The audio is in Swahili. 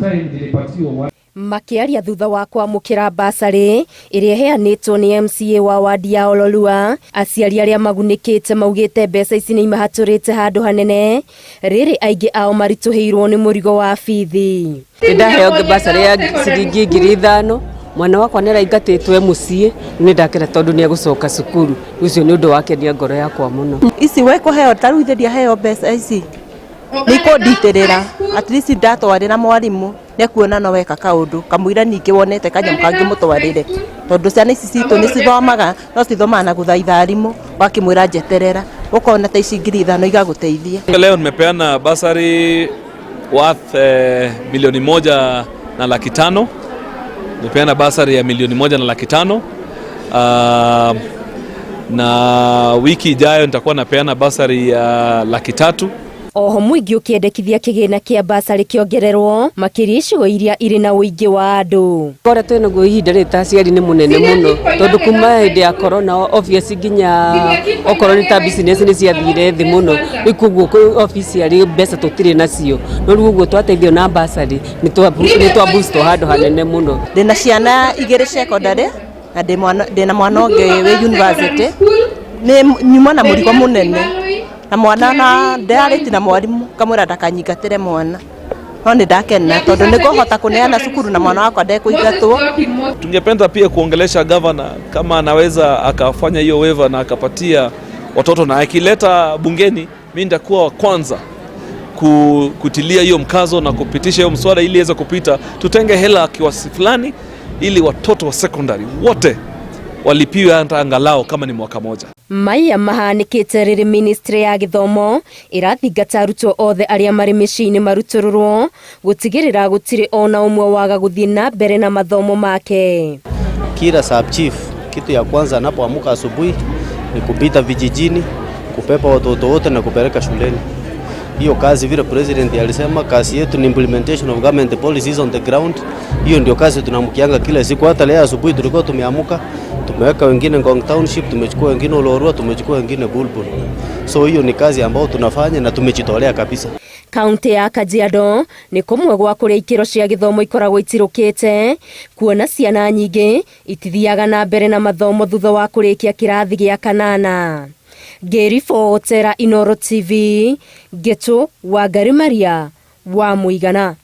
time nilipatiwa makiaria thutha wa kwamukira basari iria heanitwo ni MCA wa wadi ya Ololua, aciari aria magunikite maugite mbeca ici ni imahaturite handu hanene riri aingi ao marituhirwo ni murigo wa bithi. Ndaheo basari ya ciringi 5,000 mwana wakwa nera ingatitwe mucie ni ndakira tondu ni agucoka cukuru ucio ni undu wake ni ngoro yakwa muno. Ici weko heo taru ithedi heo mbeca ici niko nditirira at least ndatwarira mwarimu nekuona no weka kaundu kamwira ningi wonete kanyam kangi mutwarire tondu ciana ici citu ni cithomaga no cithoma na guthaitha arimu wakimwira njeterera ukona ta ici 5,000 igaguteithia. Leo nimepeana basari worth 1,500,000. Nimepeana basari ya 1,500,000 na wiki ijayo nitakuwa napeana basari ya 300,000. Oho mwingi ukiendekithia kigina kia basari kiongererwo makiri icigo iria iri na uingi wa andu. Kore twina guo ihinda rita ciari ni munene muno tondu kuma hindi ya corona office nginya okoro ni ta business ni ciathire thi muno ikuguo office ari mbeca tutire nacio no ruguo twateithio na basari ni twa boost handu hanene muno. Ndina ciana 2 secondary na ndina mwana ungi we university ni nyuma na murigo munene na mwana na ndariti na mwarimu kamwira ndakanyingatire mwana no ni ndakena tondu nikuhota kuneana cukuru na mwana wakwa ndekuingatwo. Tungependa pia kuongelesha governor kama anaweza akafanya hiyo waiver na akapatia watoto, na akileta bungeni mimi nitakuwa wa kwanza kutilia hiyo mkazo na kupitisha hiyo mswada ili iweze kupita. Tutenge hela kiasi fulani ili watoto wa secondary wote walipiwe hata angalau kama ni mwaka moja. Maya mahanikite riri ministry ya githomo irathingata arutwo othe aria mari micini marutururwo gutigirira gutiri ona umwe waga guthie na mbere na mathomo make. Kila sub chief kitu ya kwanza anapoamka asubuhi ni kupita vijijini, kupepa watoto wote na kupeleka shuleni. Hiyo kazi vile president alisema kazi yetu ni implementation of government policies on the ground. Hiyo ndio kazi tunamkianga kila siku. Hata leo asubuhi tulikuwa tumeamka, tumeweka wengine Ngong Township, tumechukua wengine Olorua, tumechukua wengine Bulbul. So hiyo ni kazi ambayo tunafanya na tumejitolea kabisa. Kaunti ya Kajiado ni kumwe gwa kuria ikiro cia githomo ikoragwo itirukite kuona ciana nyingi itithiaga na mbere na mathomo thutha wa kurikia kirathi gia 8. Gerifotera Inooro TV Geto wa Garimaria wa Muigana.